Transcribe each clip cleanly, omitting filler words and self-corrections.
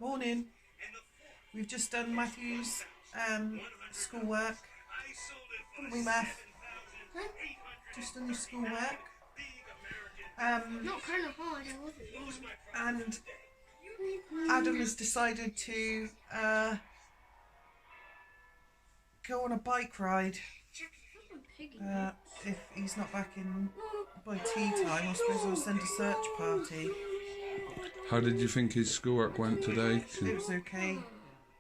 Morning. We've just done Matthew's schoolwork. Haven't we, Math? Huh? Just done your schoolwork. Not kind of hard, I wasn't wrong. And Adam has decided to go on a bike ride. If he's not back in by tea time, I suppose I'll send a search party. How did you think his schoolwork went today? It was okay.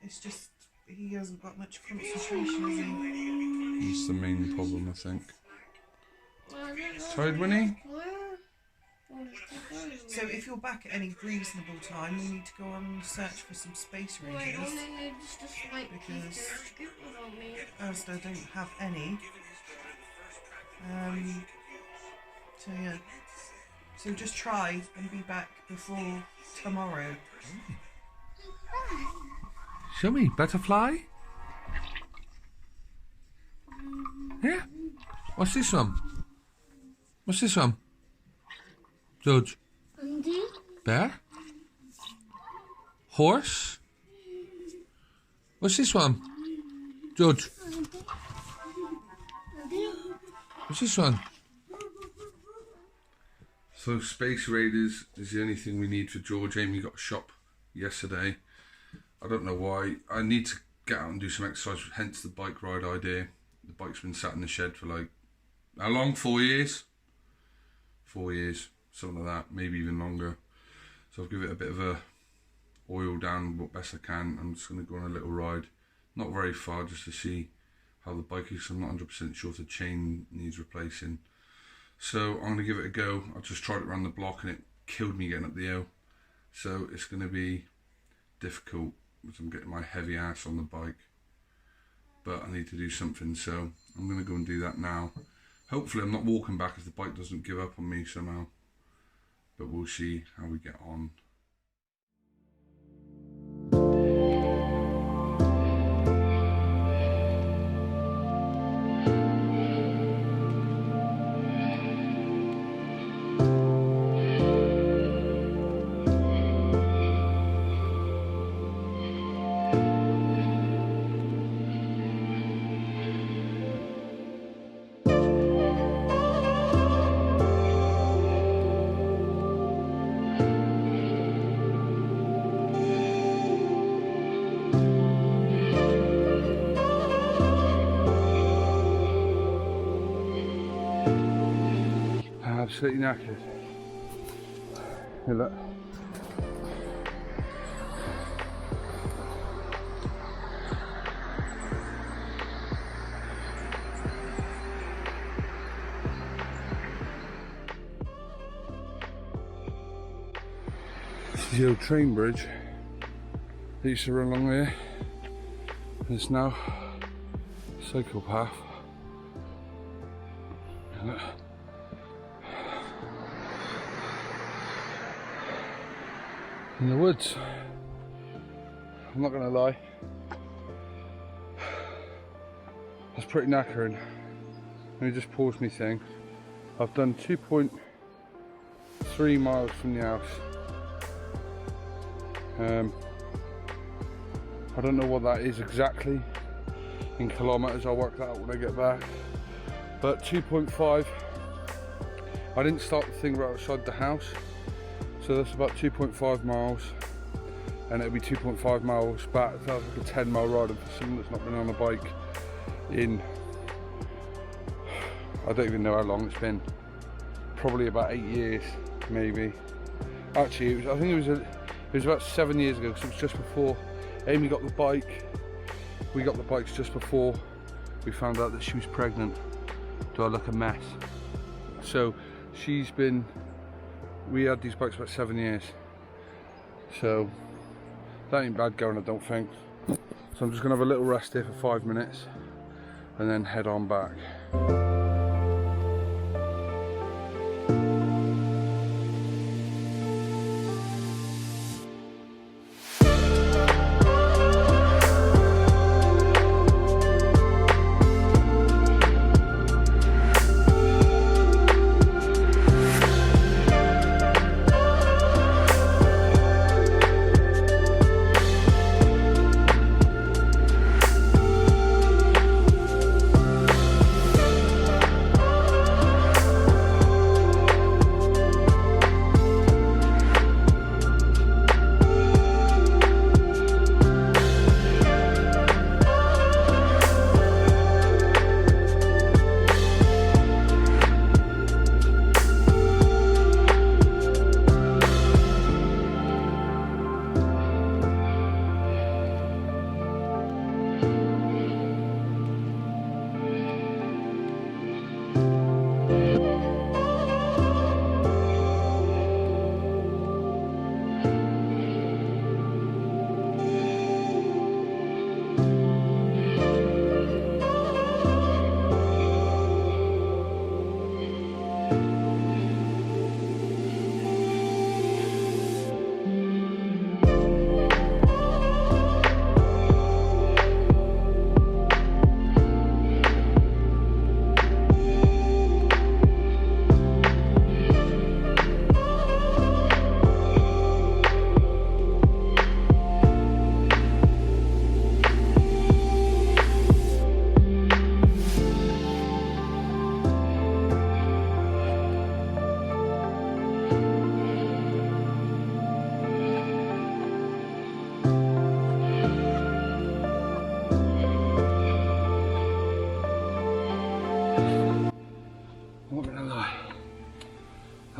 It's just he hasn't got much concentration, has he? That's the main problem, I think. Tired, Winnie? So if you're back at any reasonable time, we need to go on and search for some space rangers. Because Asda don't have any. So yeah. So just try and be back before tomorrow. Show me, butterfly. Yeah. What's this one? What's this one? George. Bear? Horse? What's this one? George. What's this one? So Space Raiders is the only thing we need for George. Amy got a shop yesterday. I don't know why. I need to get out and do some exercise, hence the bike ride idea. The bike's been sat in the shed for like, how long? 4 years? 4 years, something like that, maybe even longer. So I'll give it a bit of a oil down what best I can. I'm just going to go on a little ride, not very far, just to see how the bike is. I'm not 100% sure if the chain needs replacing. So I'm going to give it a go. I just tried it around the block and it killed me getting up the hill. So it's going to be difficult because I'm getting my heavy ass on the bike. But I need to do something, so I'm going to go and do that now. Hopefully I'm not walking back if the bike doesn't give up on me somehow. But we'll see how we get on. Absolutely knackered. Here, look. This is the old train bridge that used to run along here. It's now a cycle path. Look. In the woods. I'm not gonna lie, that's pretty knackering. Let me just pause me thing. I've done 2.3 miles from the house. I don't know what that is exactly in kilometres. I'll work that out when I get back, but 2.5. I didn't start the thing right outside the house. So that's about 2.5 miles, and it'll be 2.5 miles back. That's like a 10-mile ride for someone that's not been on a bike in, I don't even know how long it's been. Probably about 8 years, maybe. Actually, I think it was about 7 years ago, because it was just before Amy got the bike. We got the bikes just before we found out that she was pregnant. Do I look a mess? So we had these bikes about 7 years, so that ain't bad going, I don't think. So I'm just gonna have a little rest here for 5 minutes and then head on back.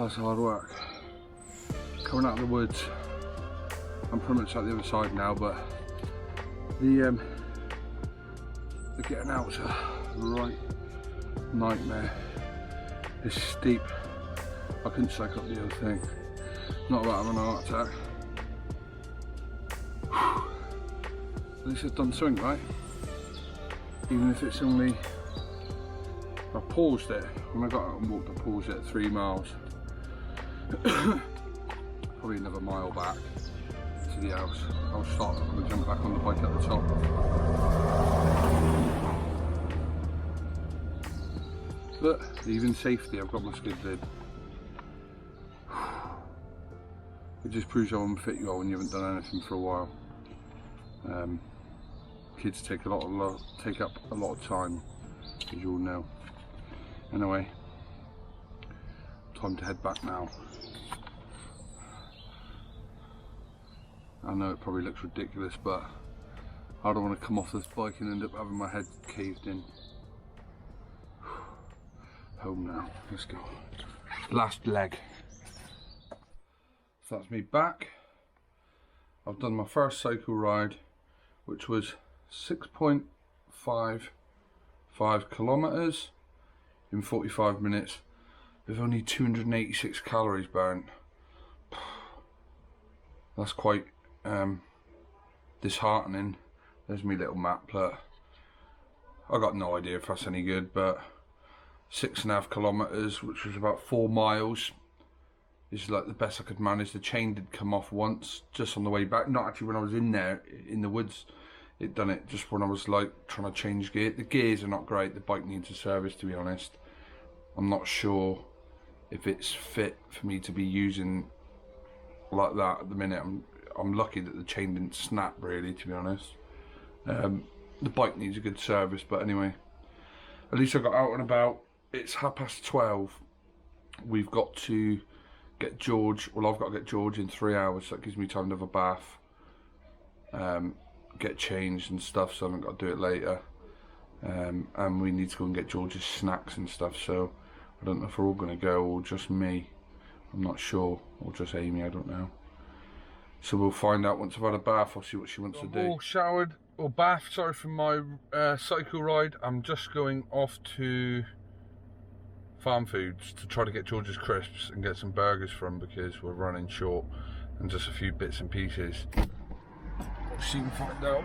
That's hard work. Coming out of the woods. I'm pretty much at the other side now, but the getting out's a right nightmare. It's steep. I couldn't cycle up the other thing. Not about having a heart attack. At least I've done something right. Even if it's only, I paused it. When I got out and walked, I paused it at 3 miles. Probably another mile back to the house. I'll start and jump back on the bike at the top. But even safety, I've got my skid lid. It just proves how unfit you are when you haven't done anything for a while. Kids take up a lot of time, as you all know. Anyway, time to head back now. I know it probably looks ridiculous, but I don't want to come off this bike and end up having my head caved in. Home now, let's go. Last leg. So that's me back. I've done my first cycle ride, which was 6.55 kilometers in 45 minutes with only 286 calories burnt. That's quite disheartening. There's my little map plot. I got no idea if that's any good, but 6.5 kilometers, which was about 4 miles, is like the best I could manage. The chain did come off once, just on the way back. Not actually when I was in there, in the woods. It done it just when I was like trying to change gear. The gears are not great. The bike needs a service, to be honest. I'm not sure if it's fit for me to be using like that at the minute. I'm lucky that the chain didn't snap, really, to be honest. The bike needs a good service, but anyway, at least I got out and about. It's 12:30. We've got to get George, well, I've got to get George in 3 hours, so that gives me time to have a bath, get changed and stuff, so I haven't got to do it later. And we need to go and get George's snacks and stuff, so I don't know if we're all going to go or just me. I'm not sure, or just Amy, I don't know. So we'll find out once I've had a bath. I'll see what she wants to do. All showered, or bath, sorry, from my cycle ride. I'm just going off to Farm Foods to try to get George's crisps and get some burgers from, because we're running short, and just a few bits and pieces. We'll see and find out.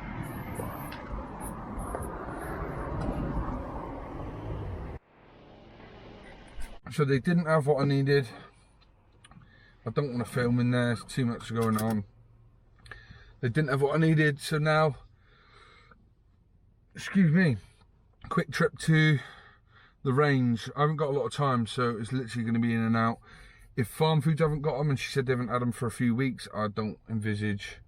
So they didn't have what I needed. I don't want to film in there, there's too much going on. They didn't have what I needed, so now, excuse me, quick trip to the range. I haven't got a lot of time, so it's literally going to be in and out. If Farm Foods haven't got them, and she said they haven't had them for a few weeks, I don't envisage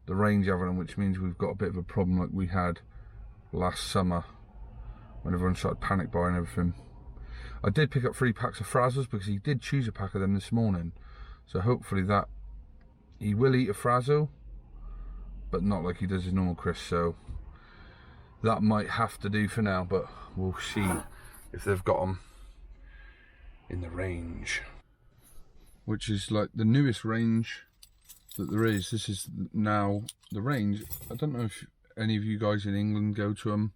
the range having them, which means we've got a bit of a problem like we had last summer when everyone started panic buying everything. I did pick up 3 packs of Frazzles because he did choose a pack of them this morning. So hopefully that, he will eat a Frazzle, but not like he does his normal crisp, so that might have to do for now, but we'll see if they've got them in the range. Which is like the newest range that there is. This is now the range. I don't know if any of you guys in England go to them.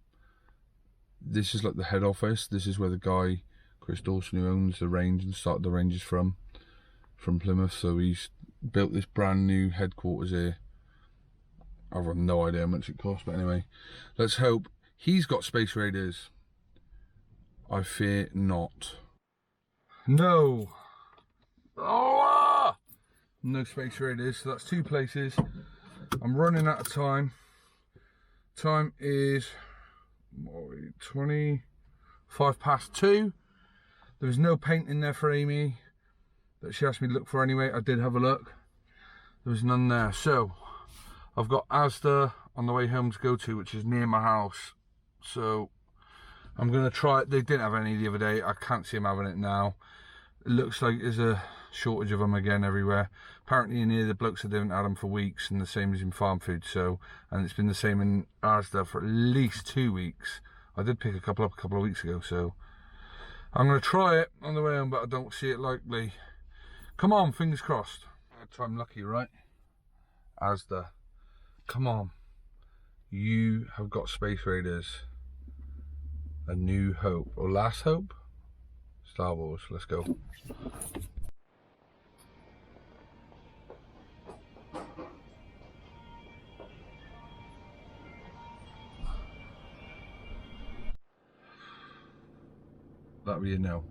This is like the head office. This is where the guy, Chris Dawson, who owns the range and started the ranges from Plymouth, so he's built this brand new headquarters here. I've got no idea how much it costs, but anyway, let's hope. He's got Space Raiders. I fear not. No. Oh, no Space Raiders, so that's 2 places. I'm running out of time. Time is 2:25. There's no paint in there for Amy that she asked me to look for anyway. I did have a look. There was none there. So I've got Asda on the way home to go to, which is near my house. So I'm going to try it. They didn't have any the other day. I can't see them having it now. It looks like there's a shortage of them again everywhere. Apparently in here the blokes said they haven't had them for weeks, and the same as in Farm Food. So, and it's been the same in Asda for at least 2 weeks. I did pick a couple up a couple of weeks ago, so I'm going to try it on the way home, but I don't see it likely. Come on, fingers crossed. I'm lucky, right? Asda. Come on. You have got Space Raiders. A New Hope. Or Last Hope? Star Wars. Let's go. That would be a no.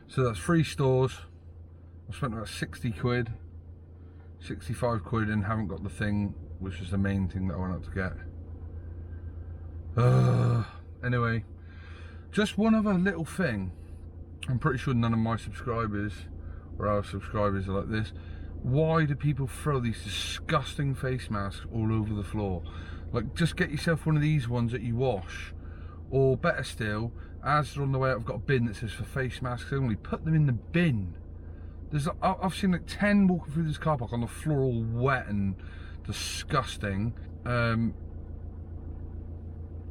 So that's 3 stores. I spent about 60 quid. 65 quid and haven't got the thing, which is the main thing that I wanted to get. Anyway, just one other little thing. I'm pretty sure none of my subscribers or our subscribers are like this. Why do people throw these disgusting face masks all over the floor? Like, just get yourself one of these ones that you wash. Or better still, as they're on the way out, I've got a bin that says for face masks only. Put them in the bin. I've seen like 10 walking through this car park on the floor all wet and disgusting.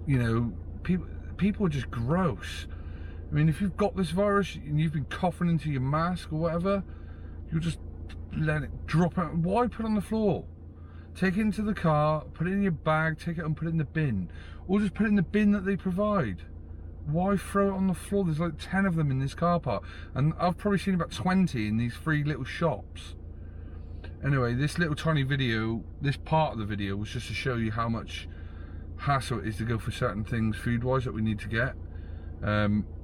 You know, people are just gross. I mean, if you've got this virus and you've been coughing into your mask or whatever, you'll just let it drop out. Why put it on the floor? Take it into the car, put it in your bag, take it and put it in the bin. Or just put it in the bin that they provide. Why throw it on the floor? There's like 10 of them in this car park. And I've probably seen about 20 in these 3 little shops. Anyway, this little tiny video, this part of the video was just to show you how much hassle it is to go for certain things food-wise that we need to get.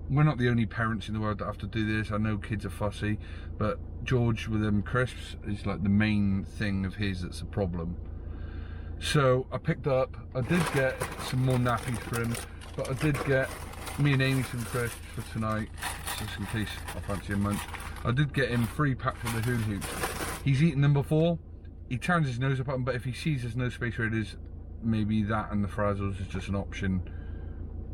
We're not the only parents in the world that have to do this. I know kids are fussy, but George with them crisps is like the main thing of his that's a problem. So I picked up, I did get some more nappies for him, but I did get me and Amy some crisps for tonight, just in case I fancy a munch. I did get him 3 packs of the Hoon Hoops. He's eaten them before, he turns his nose up at them, but if he sees there's no Space Raiders, maybe that and the Frazzles is just an option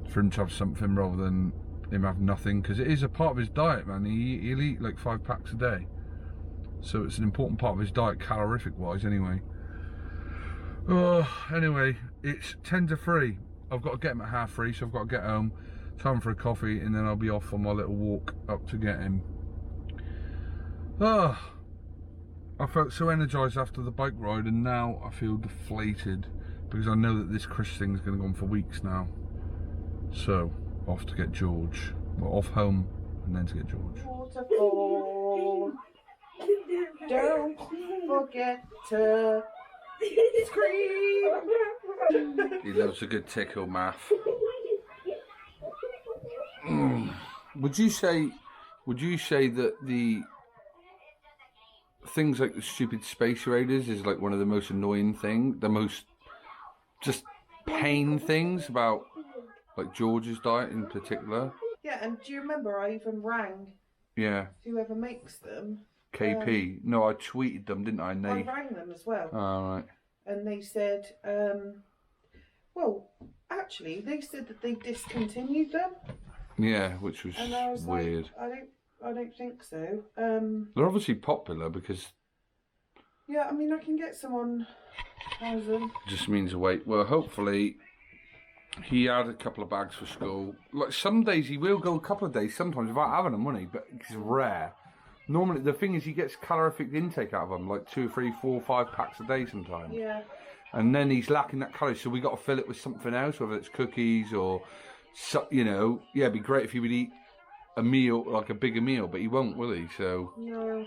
for him to have something rather than him have nothing, because it is a part of his diet, man. He'll eat like 5 packs a day, so it's an important part of his diet, calorific wise anyway. Anyway, it's 10 to 3. I've got to get him at 3:30, so I've got to get home, time for a coffee, and then I'll be off on my little walk up to get him. I felt so energised after the bike ride, and now I feel deflated because I know that this Chris thing is going to go on for weeks now. So off to get George. Well, off home and then to get George. Waterfall. Don't forget to scream. He loves a good tickle, Math. Would you say that the things like the stupid Space Raiders is like one of the most annoying things, the most just pain things about like George's diet in particular? Yeah, and do you remember I even rang whoever makes them? KP. No, I tweeted them, didn't I? And I rang them as well. Oh, right. And they said, well, actually, they said that they discontinued them. Yeah, which was and I was weird. Like, I don't think so. They're obviously popular because... Yeah, I mean, I can get some on Amazon. Just means a wait. Well, hopefully... He had a couple of bags for school. Like, some days he will go a couple of days, sometimes without having them, won't he? But it's rare. Normally, the thing is, he gets calorific intake out of them, like 2, 3, 4, 5 packs a day sometimes. Yeah. And then he's lacking that calories, so we got to fill it with something else, whether it's cookies or, you know, yeah, it'd be great if he would eat a meal, like a bigger meal, but he won't, will he? So. No.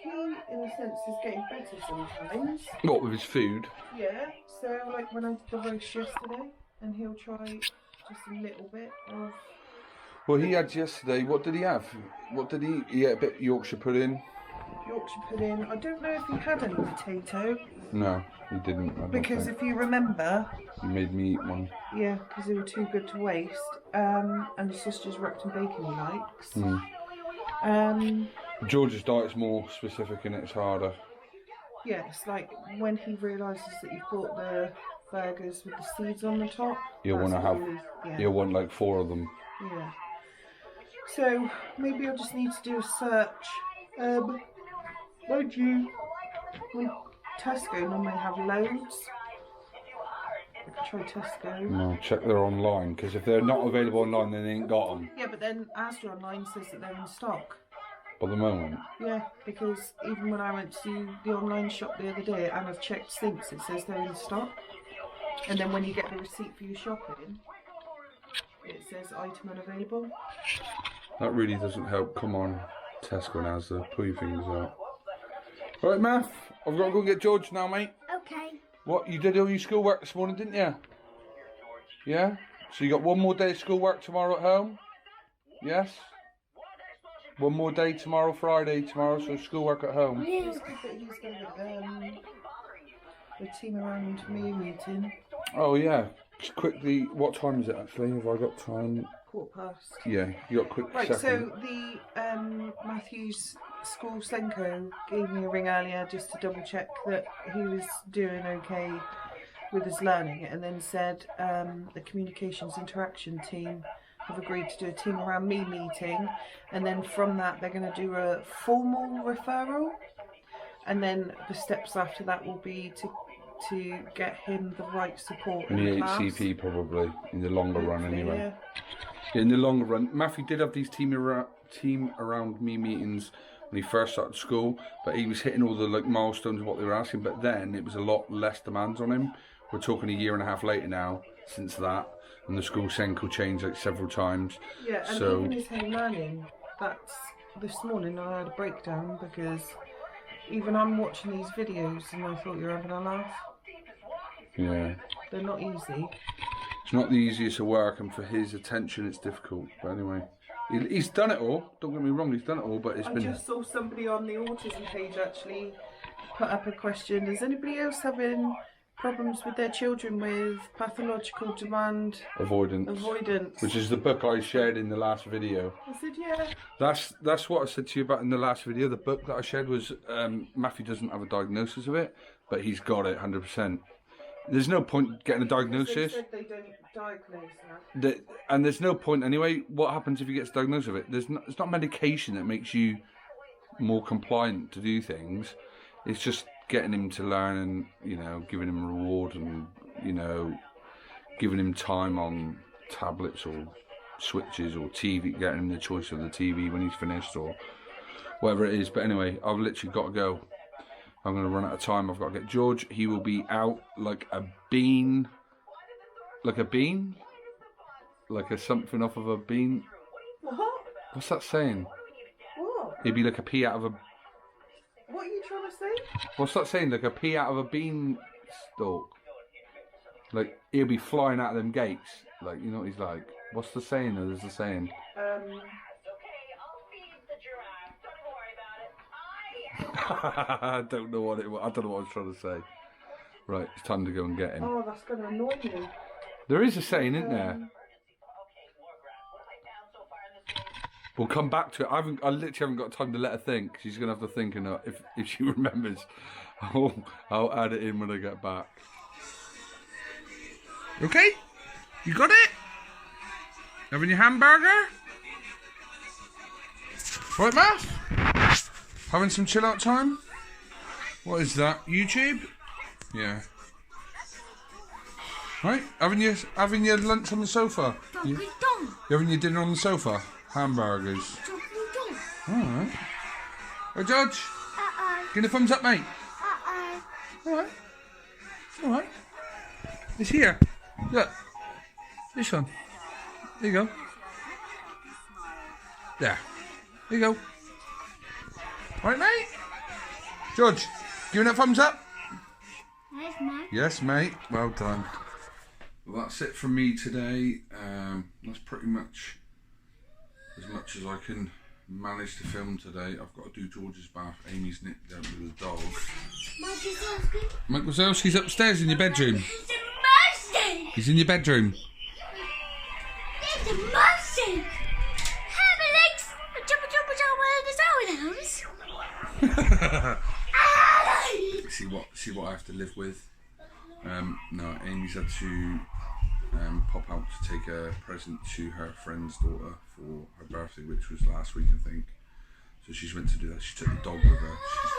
He, in a sense, is getting better sometimes. What, with his food? Yeah. So, like when I did the roast yesterday, and he'll try just a little bit of... Well, he had yesterday, what did he have? What did he eat? He ate a bit of Yorkshire pudding. Yorkshire pudding. I don't know if he had any potato. No, he didn't. Because if you remember... He made me eat one. Yeah, because they were too good to waste. And the sausages wrapped in bacon he likes. George's diet's more specific and it's harder. Yeah, it's like when he realises that you've got the burgers with the seeds on the top. You'll want to have... You'll want like 4 of them. Yeah. So maybe I just need to do a search. Mind you, Tesco normally have loads. I could try Tesco. No, check they're online, because if they're not available online, then they ain't got them. Yeah, but then Asda online says that they're in stock. At the moment. Yeah, because even when I went to the online shop the other day and I've checked since, it says they're in stock. And then when you get the receipt for your shopping, it says item unavailable. That really doesn't help. Come on, Tesco and Asda, pull your fingers out. Right, Math, I've got to go get George now, mate. Okay. What, you did all your schoolwork this morning, didn't you? Yeah? So you got one more day of schoolwork tomorrow at home? Yes? One more day tomorrow, Friday, tomorrow, so schoolwork at home. It was good that he's going to the team around me meeting. Oh, yeah. Just quickly, what time is it actually? Have I got time? 1:15. Yeah, you got a quick Right, second. so the Matthew's school Senko gave me a ring earlier just to double check that he was doing okay with his learning, and then said the communications interaction team have agreed to do a team around me meeting, and then from that they're going to do a formal referral, and then the steps after that will be to get him the right support And in the the class. HCP probably, in the longer run Hopefully, anyway. yeah. Yeah, in the longer run. Matthew did have these team around me meetings when he first started school, but he was hitting all the milestones of what they were asking, but then it was a lot less demands on him. We're talking a year and a half later now since that, and the school Senko changed several times. Yeah, and So even his home learning, that's this morning I had a breakdown because even I'm watching these videos and I thought you were having a laugh. yeah, They're not easy. it's not the easiest of work, and for his attention it's difficult. But anyway, he's done it all. Don't get me wrong, he's done it all, but it's I been... just saw somebody on the autism page actually put up a question. Is anybody else having problems with their children with pathological demand avoidance, which is the book I shared in the last video. I said, yeah. That's what I said to you about in the last video. The book that I shared was Matthew doesn't have a diagnosis of it, but he's got it 100%. There's no point getting a diagnosis. They said they don't diagnose that. And there's no point anyway. What happens if he gets diagnosed with it? It's not medication that makes you more compliant to do things. It's just getting him to learn and, you know, giving him a reward and, you know, giving him time on tablets or switches or TV, getting him the choice of the TV when he's finished or whatever it is. But anyway, I've literally got to go. I'm going to run out of time. I've got to get George. He will be out like a bean. Like a bean? Like a something off of a bean? What? What's that saying? What? He'd be like a pea out of a... What are you trying to say? What's that saying? Like a pea out of a bean stalk. Like, he'll be flying out of them gates. Like, you know what he's like. What's the saying? There's a saying. I don't know what it was. I don't know what I was trying to say. Right, it's time to go and get him. Oh, that's going to annoy me. There is a saying, isn't there? We'll come back to it. I literally haven't got time to let her think. She's going to have to think, and if she remembers, I'll add it in when I get back. Okay? You got it? Having your hamburger? Right, Matt? Having some chill out time? What is that? YouTube? Yeah. Right? Having your lunch on the sofa? You having your dinner on the sofa? Hamburgers. Alright. Oh, George? Give me a thumbs up, mate. Alright. Alright. It's here. Look. This one. There you go. There. There you go. Alright, mate? George, giving a thumbs up? Yes, mate. Yes, mate. Well done. Well, that's it from me today. That's pretty much as I can manage to film today. I've got to do George's bath. Amy's nipped out with the dog. Mike Wazowski's upstairs in your bedroom. It's a mustard! He's in your bedroom. It's a mustard! Have a legs! See what I have to live with. No, Amy's had to pop out to take a present to her friend's daughter for her birthday, which was last week, I think. So she's went to do that. She took the dog with her.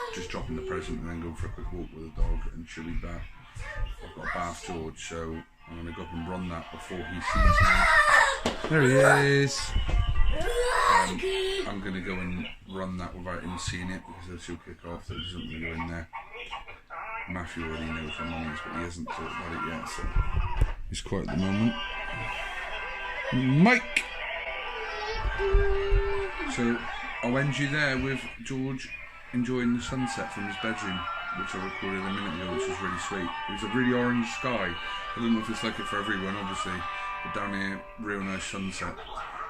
She's just dropping the present and then going for a quick walk with the dog, and she'll be back. I've got a bath George, so I'm going to go up and run that before he sees me. There he is. I'm going to go and run that without him seeing it because she'll kick off that he doesn't really go in there. Matthew already knows when he is, but he hasn't thought about it yet, so he's quiet at the moment. Mike! So I'll end you there with George enjoying the sunset from his bedroom, which I recorded a minute ago, which was really sweet. It was a really orange sky. I don't know if it's like it for everyone, obviously, but down here, real nice sunset.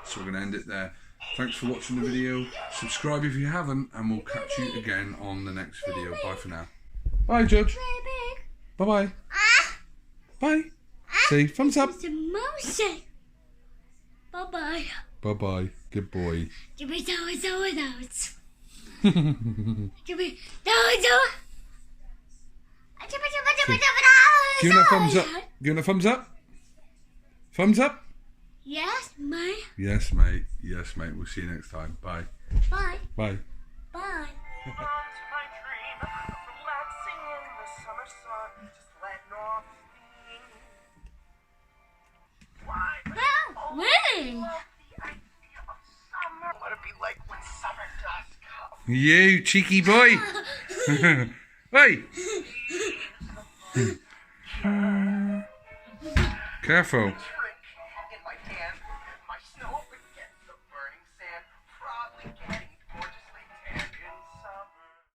So we're going to end it there. Thanks for watching the video. Subscribe if you haven't, and we'll catch you again on the next video. Bye for now. Bye, George. Bye-bye. Bye. Say thumbs up. Bye-bye. Bye-bye. Good boy. Give me those. Give me Give him a thumbs up. Give him a thumbs up. Thumbs up. Yes, mate. Yes, mate. Yes, mate. We'll see you next time. Bye. Bye. Bye. Bye. Really? What it be like when summer does come? You cheeky boy. Hey. Careful.